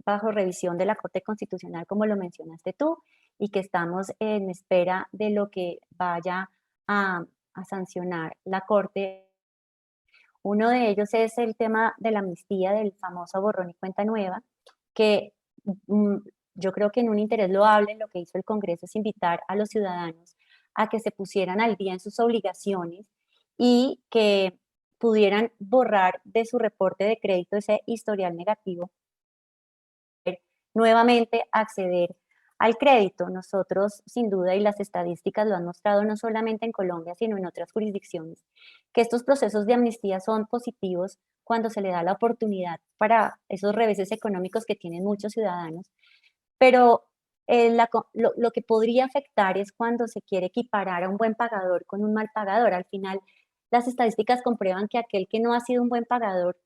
bajo revisión de la Corte Constitucional, como lo mencionaste tú, y que estamos en espera de lo que vaya a sancionar la Corte. Uno de ellos es el tema de la amnistía, del famoso borrón y cuenta nueva, que yo creo que en un interés loable lo que hizo el Congreso es invitar a los ciudadanos a que se pusieran al día en sus obligaciones y que pudieran borrar de su reporte de crédito ese historial negativo, nuevamente acceder al crédito. Nosotros, sin duda, y las estadísticas lo han mostrado no solamente en Colombia, sino en otras jurisdicciones, que estos procesos de amnistía son positivos cuando se le da la oportunidad para esos reveses económicos que tienen muchos ciudadanos, pero lo que podría afectar es cuando se quiere equiparar a un buen pagador con un mal pagador. Al final, las estadísticas comprueban que aquel que no ha sido un buen pagador,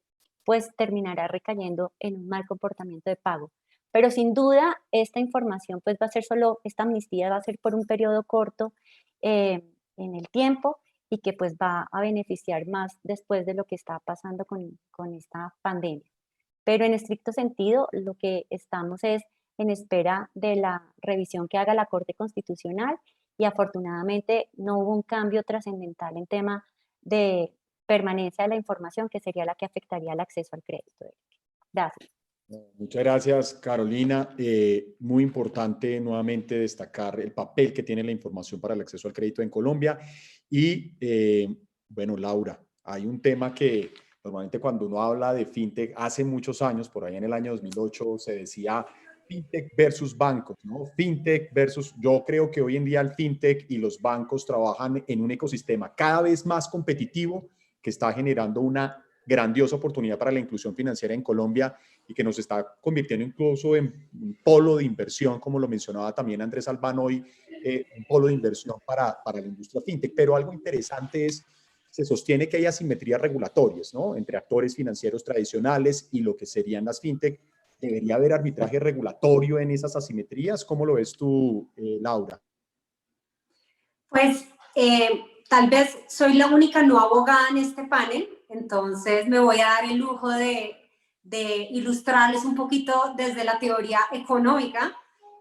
pues terminará recayendo en un mal comportamiento de pago. Pero sin duda, esta información pues va a ser esta amnistía va a ser por un periodo corto en el tiempo y que pues va a beneficiar más después de lo que está pasando con esta pandemia. Pero en estricto sentido, lo que estamos es en espera de la revisión que haga la Corte Constitucional y afortunadamente no hubo un cambio trascendental en tema de permanencia de la información, que sería la que afectaría el acceso al crédito. Gracias. Muchas gracias, Carolina. Muy importante nuevamente destacar el papel que tiene la información para el acceso al crédito en Colombia. Y bueno, Laura, hay un tema que normalmente cuando uno habla de fintech, hace muchos años, por ahí en el año 2008, se decía fintech versus bancos, ¿no? Fintech versus, yo creo que hoy en día el fintech y los bancos trabajan en un ecosistema cada vez más competitivo que está generando una grandiosa oportunidad para la inclusión financiera en Colombia y que nos está convirtiendo incluso en un polo de inversión, como lo mencionaba también Andrés Albán hoy, un polo de inversión para la industria fintech. Pero algo interesante es, se sostiene que hay asimetrías regulatorias, ¿no?, entre actores financieros tradicionales y lo que serían las fintech. ¿Debería haber arbitraje regulatorio en esas asimetrías? ¿Cómo lo ves tú, Laura? Pues tal vez soy la única no abogada en este panel, entonces me voy a dar el lujo de ilustrarles un poquito desde la teoría económica,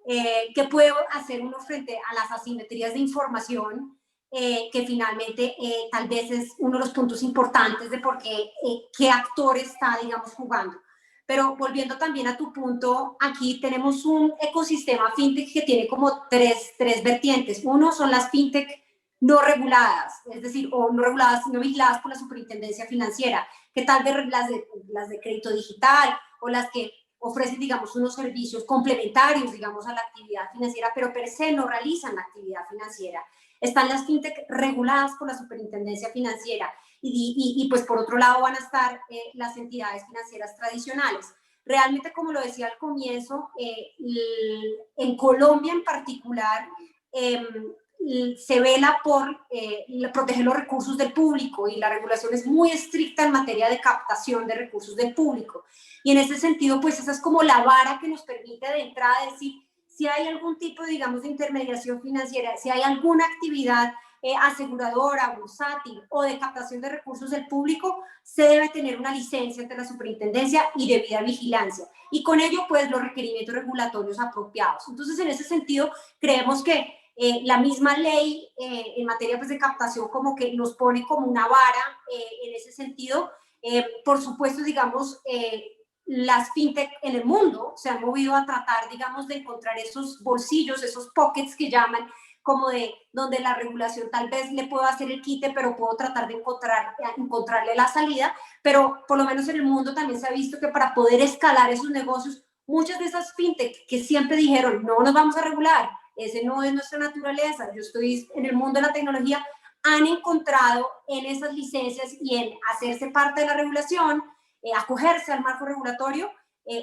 qué puede hacer uno frente a las asimetrías de información, que finalmente tal vez es uno de los puntos importantes de por qué actor está, digamos, jugando. Pero volviendo también a tu punto, aquí tenemos un ecosistema fintech que tiene como tres vertientes. Uno son las fintech no reguladas, es decir, o no reguladas, no vigiladas por la superintendencia financiera, que tal vez las de crédito digital o las que ofrecen, digamos, unos servicios complementarios, digamos, a la actividad financiera, pero per se no realizan la actividad financiera. Están las fintech reguladas por la superintendencia financiera y pues por otro lado van a estar las entidades financieras tradicionales. Realmente, como lo decía al comienzo, en Colombia en particular, se vela por proteger los recursos del público y la regulación es muy estricta en materia de captación de recursos del público. Y en ese sentido, pues esa es como la vara que nos permite de entrada decir si hay algún tipo, digamos, de intermediación financiera, si hay alguna actividad aseguradora, bursátil o de captación de recursos del público, se debe tener una licencia ante la superintendencia y debida vigilancia. Y con ello, pues, los requerimientos regulatorios apropiados. Entonces, en ese sentido, creemos que la misma ley en materia pues, de captación como que nos pone como una vara en ese sentido. Por supuesto, digamos, las fintech en el mundo se han movido a tratar, digamos, de encontrar esos bolsillos, esos pockets que llaman, como de donde la regulación tal vez le puedo hacer el quite, pero puedo tratar de encontrarle la salida. Pero por lo menos en el mundo también se ha visto que para poder escalar esos negocios, muchas de esas fintech que siempre dijeron no nos vamos a regular, ese no es nuestra naturaleza, yo estoy en el mundo de la tecnología, han encontrado en esas licencias y en hacerse parte de la regulación, acogerse al marco regulatorio,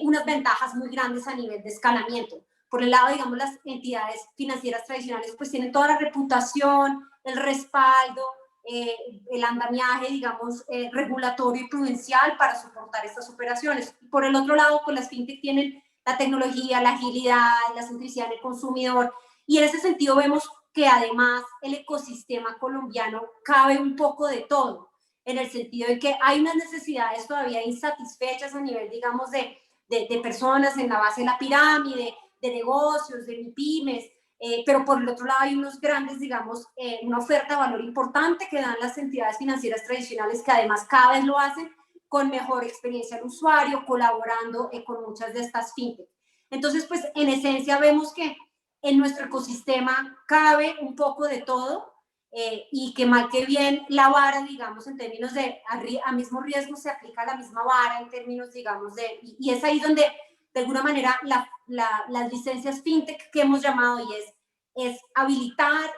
unas ventajas muy grandes a nivel de escalamiento. Por el lado, digamos, las entidades financieras tradicionales pues tienen toda la reputación, el respaldo, el andamiaje, digamos, regulatorio y prudencial para soportar estas operaciones. Por el otro lado, pues las fintech tienen la tecnología, la agilidad, la centricidad en el consumidor, y en ese sentido vemos que además el ecosistema colombiano cabe un poco de todo, en el sentido de que hay unas necesidades todavía insatisfechas a nivel, digamos, de personas en la base de la pirámide, de negocios, de MIPYMES, pero por el otro lado hay unos grandes, digamos, una oferta de valor importante que dan las entidades financieras tradicionales que además cada vez lo hacen con mejor experiencia al usuario, colaborando con muchas de estas fintech. Entonces, pues en esencia vemos que en nuestro ecosistema cabe un poco de todo y que mal que bien la vara, digamos, en términos de a mismo riesgo se aplica la misma vara en términos, digamos, y es ahí donde de alguna manera las licencias fintech que hemos llamado y es habilitar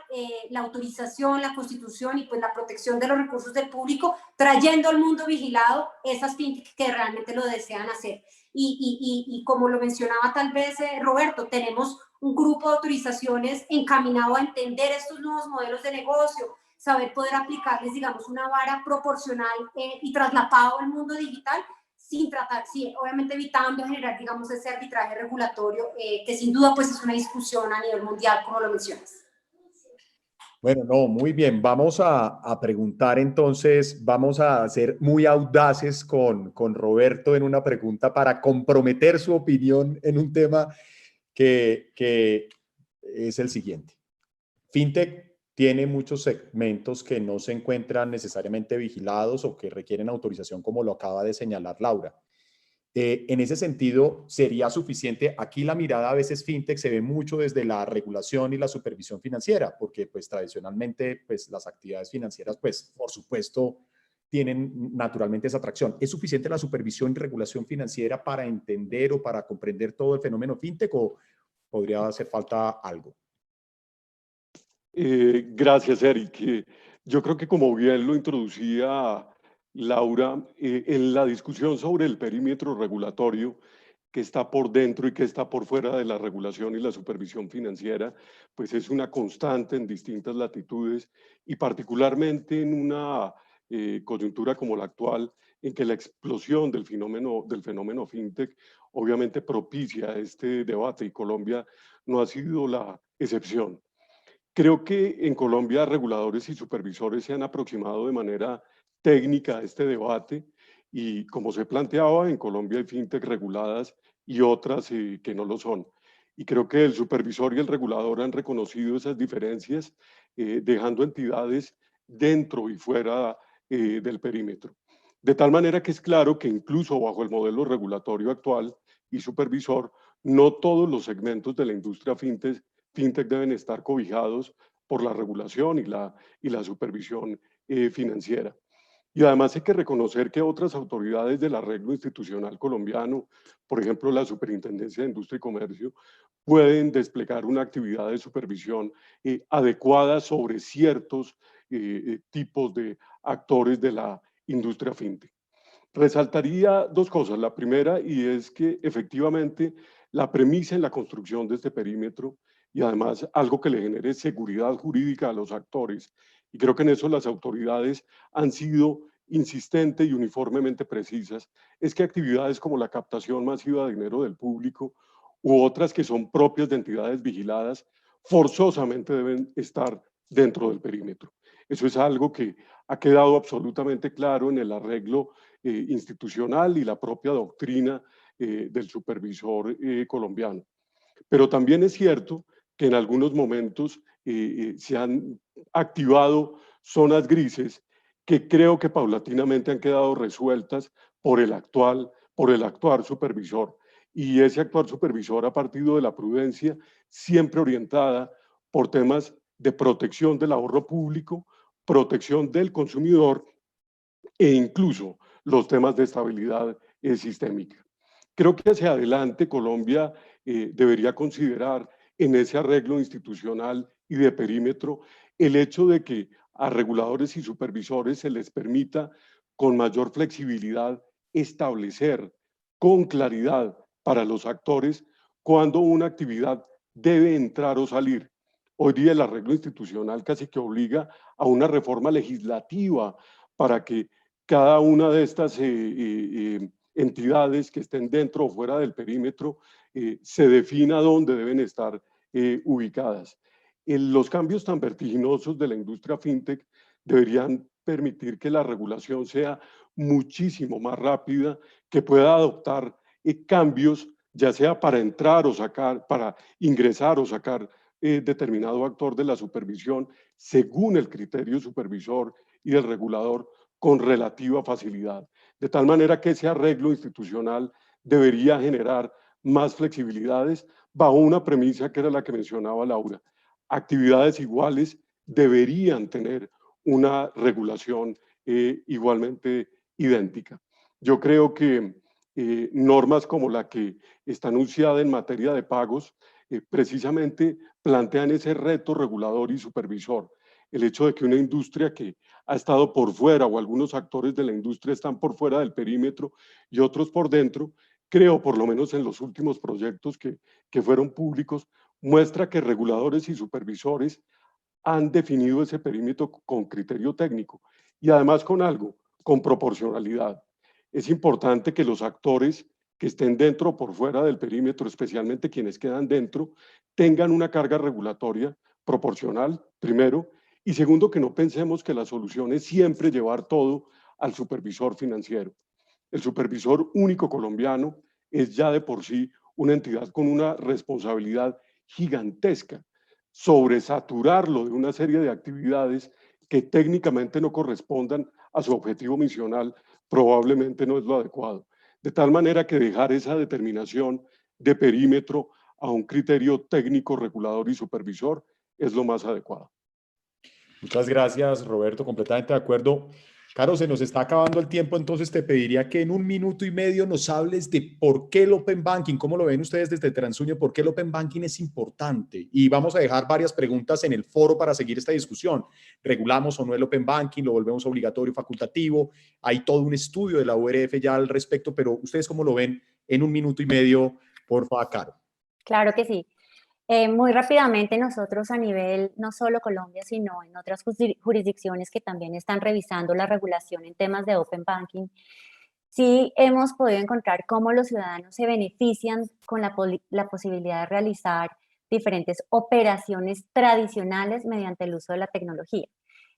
la autorización, la constitución y pues la protección de los recursos del público, trayendo al mundo vigilado esas fintech que realmente lo desean hacer. Y como lo mencionaba tal vez Roberto, tenemos un grupo de autorizaciones encaminado a entender estos nuevos modelos de negocio, saber poder aplicarles, digamos, una vara proporcional y traslapado al mundo digital, sin tratar, sí, obviamente evitando generar, digamos, ese arbitraje regulatorio, que sin duda pues es una discusión a nivel mundial, como lo mencionas. Bueno, no, muy bien. Vamos a preguntar entonces, vamos a ser muy audaces con Roberto en una pregunta para comprometer su opinión en un tema que es el siguiente. Fintech tiene muchos segmentos que no se encuentran necesariamente vigilados o que requieren autorización, como lo acaba de señalar Laura. En ese sentido, ¿sería suficiente? Aquí la mirada a veces fintech se ve mucho desde la regulación y la supervisión financiera, porque pues tradicionalmente pues las actividades financieras pues por supuesto tienen naturalmente esa atracción. ¿Es suficiente la supervisión y regulación financiera para entender o para comprender todo el fenómeno fintech o podría hacer falta algo? Gracias, Eric. Yo creo que como bien lo introducía Laura, en la discusión sobre el perímetro regulatorio que está por dentro y que está por fuera de la regulación y la supervisión financiera, pues es una constante en distintas latitudes y particularmente en una coyuntura como la actual, en que la explosión del fenómeno fintech obviamente propicia este debate y Colombia no ha sido la excepción. Creo que en Colombia reguladores y supervisores se han aproximado de manera técnica a este debate y como se planteaba, en Colombia hay fintech reguladas y otras que no lo son. Y creo que el supervisor y el regulador han reconocido esas diferencias, dejando entidades dentro y fuera del perímetro. De tal manera que es claro que incluso bajo el modelo regulatorio actual y supervisor, no todos los segmentos de la industria fintech deben estar cobijados por la regulación y la supervisión financiera. Y además hay que reconocer que otras autoridades del arreglo institucional colombiano, por ejemplo la Superintendencia de Industria y Comercio, pueden desplegar una actividad de supervisión adecuada sobre ciertos tipos de actores de la industria fintech. Resaltaría dos cosas. La primera, y es que efectivamente la premisa en la construcción de este perímetro y además algo que le genere seguridad jurídica a los actores, y creo que en eso las autoridades han sido insistentes y uniformemente precisas, es que actividades como la captación masiva de dinero del público u otras que son propias de entidades vigiladas forzosamente deben estar dentro del perímetro. Eso es algo que ha quedado absolutamente claro en el arreglo institucional y la propia doctrina del supervisor colombiano. Pero también es cierto que en algunos momentos se han activado zonas grises que creo que paulatinamente han quedado resueltas por el actuar supervisor. Y ese actuar supervisor ha partido de la prudencia, siempre orientada por temas de protección del ahorro público, protección del consumidor e incluso los temas de estabilidad sistémica. Creo que hacia adelante Colombia debería considerar en ese arreglo institucional y de perímetro el hecho de que a reguladores y supervisores se les permita con mayor flexibilidad establecer con claridad para los actores cuando una actividad debe entrar o salir. Hoy día el arreglo institucional casi que obliga a una reforma legislativa para que cada una de estas entidades que estén dentro o fuera del perímetro se defina dónde deben estar ubicadas. Los cambios tan vertiginosos de la industria fintech deberían permitir que la regulación sea muchísimo más rápida, que pueda adoptar cambios, ya sea para entrar o sacar, para ingresar o sacar determinado actor de la supervisión, según el criterio supervisor y del regulador, con relativa facilidad. De tal manera que ese arreglo institucional debería generar más flexibilidades bajo una premisa que era la que mencionaba Laura. Actividades iguales deberían tener una regulación igualmente idéntica. Yo creo que normas como la que está anunciada en materia de pagos precisamente plantean ese reto regulador y supervisor. El hecho de que una industria que ha estado por fuera o algunos actores de la industria están por fuera del perímetro y otros por dentro, creo, por lo menos en los últimos proyectos que fueron públicos, muestra que reguladores y supervisores han definido ese perímetro con criterio técnico y además con algo, con proporcionalidad. Es importante que los actores que estén dentro o por fuera del perímetro, especialmente quienes quedan dentro, tengan una carga regulatoria proporcional, primero, y segundo, que no pensemos que la solución es siempre llevar todo al supervisor financiero. El supervisor único colombiano es ya de por sí una entidad con una responsabilidad gigantesca. Sobresaturarlo de una serie de actividades que técnicamente no correspondan a su objetivo misional probablemente no es lo adecuado. De tal manera que dejar esa determinación de perímetro a un criterio técnico, regulador y supervisor es lo más adecuado. Muchas gracias, Roberto, completamente de acuerdo. Caro, se nos está acabando el tiempo, entonces te pediría que en 1 minuto y medio nos hables de por qué el Open Banking, cómo lo ven ustedes desde Transuño, por qué el Open Banking es importante. Y vamos a dejar varias preguntas en el foro para seguir esta discusión. ¿Regulamos o no el Open Banking? ¿Lo volvemos obligatorio, facultativo? Hay todo un estudio de la URF ya al respecto, pero ¿ustedes cómo lo ven en 1 minuto y medio, por favor, Caro? Claro que sí. Muy rápidamente nosotros a nivel no solo Colombia, sino en otras jurisdicciones que también están revisando la regulación en temas de Open Banking, sí hemos podido encontrar cómo los ciudadanos se benefician con la posibilidad de realizar diferentes operaciones tradicionales mediante el uso de la tecnología.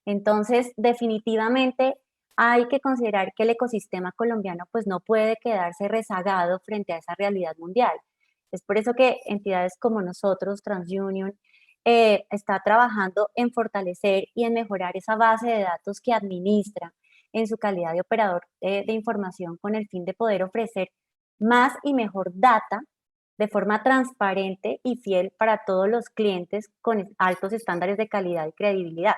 Entonces, definitivamente hay que considerar que el ecosistema colombiano pues no puede quedarse rezagado frente a esa realidad mundial. Es por eso que entidades como nosotros, TransUnion, está trabajando en fortalecer y en mejorar esa base de datos que administra en su calidad de operador de información con el fin de poder ofrecer más y mejor data de forma transparente y fiel para todos los clientes con altos estándares de calidad y credibilidad.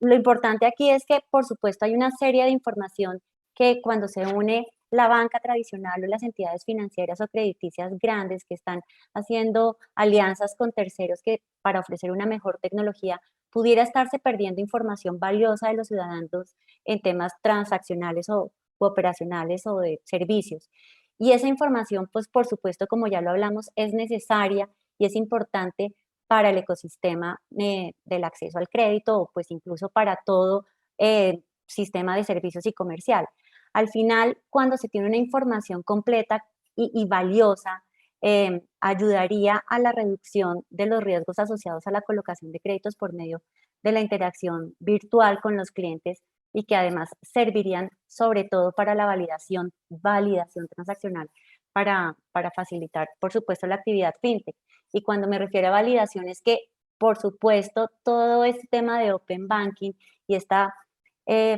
Lo importante aquí es que, por supuesto, hay una serie de información que cuando se une la banca tradicional o las entidades financieras o crediticias grandes que están haciendo alianzas con terceros que para ofrecer una mejor tecnología, pudiera estarse perdiendo información valiosa de los ciudadanos en temas transaccionales o operacionales o de servicios. Y esa información, pues por supuesto, como ya lo hablamos, es necesaria y es importante para el ecosistema del acceso al crédito o pues incluso para todo sistema de servicios y comercial. Al final, cuando se tiene una información completa y valiosa, ayudaría a la reducción de los riesgos asociados a la colocación de créditos por medio de la interacción virtual con los clientes y que además servirían sobre todo para la validación transaccional para facilitar, por supuesto, la actividad fintech. Y cuando me refiero a validación es que, por supuesto, todo este tema de Open Banking y esta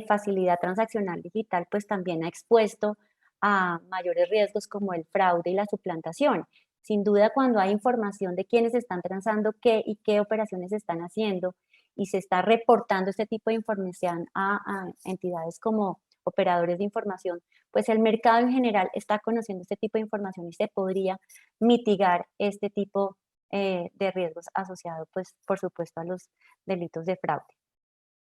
facilidad transaccional digital, pues también ha expuesto a mayores riesgos como el fraude y la suplantación. Sin duda, cuando hay información de quiénes están transando qué y qué operaciones están haciendo y se está reportando este tipo de información a entidades como operadores de información, pues el mercado en general está conociendo este tipo de información y se podría mitigar este tipo de riesgos asociados, pues, por supuesto, a los delitos de fraude.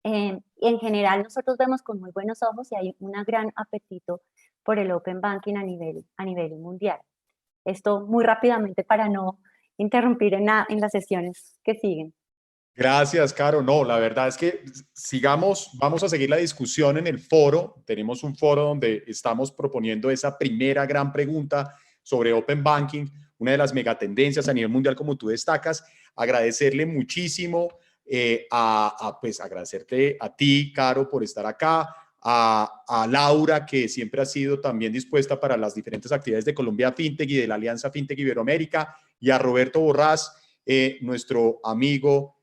En general, nosotros vemos con muy buenos ojos y hay un gran apetito por el Open Banking a nivel mundial. Esto muy rápidamente para no interrumpir en las sesiones que siguen. Gracias, Caro. No, la verdad es que sigamos, vamos a seguir la discusión en el foro. Tenemos un foro donde estamos proponiendo esa primera gran pregunta sobre Open Banking, una de las megatendencias a nivel mundial, como tú destacas. Agradecerle muchísimo, pues agradecerte a ti, Caro, por estar acá, a Laura, que siempre ha sido también dispuesta para las diferentes actividades de Colombia FinTech y de la Alianza FinTech Iberoamérica, y a Roberto Borrás, nuestro amigo,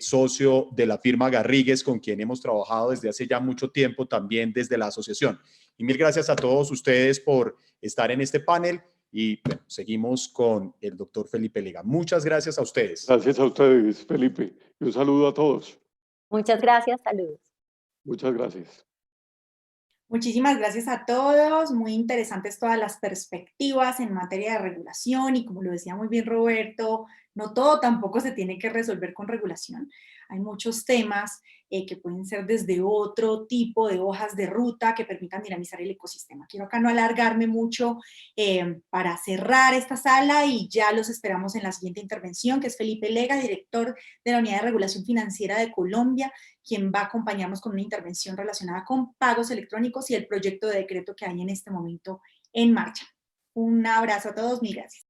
socio de la firma Garrigues, con quien hemos trabajado desde hace ya mucho tiempo, también desde la asociación. Y mil gracias a todos ustedes por estar en este panel y bueno, seguimos con el doctor Felipe Lega. Muchas gracias a ustedes. Gracias a ustedes, Felipe. Y un saludo a todos. Muchas gracias, saludos. Muchas gracias. Muchísimas gracias a todos, muy interesantes todas las perspectivas en materia de regulación y como lo decía muy bien Roberto, no todo tampoco se tiene que resolver con regulación. Hay muchos temas que pueden ser desde otro tipo de hojas de ruta que permitan dinamizar el ecosistema. Quiero acá no alargarme mucho para cerrar esta sala y ya los esperamos en la siguiente intervención, que es Felipe Lega, director de la Unidad de Regulación Financiera de Colombia, quien va a acompañarnos con una intervención relacionada con pagos electrónicos y el proyecto de decreto que hay en este momento en marcha. Un abrazo a todos, mil gracias.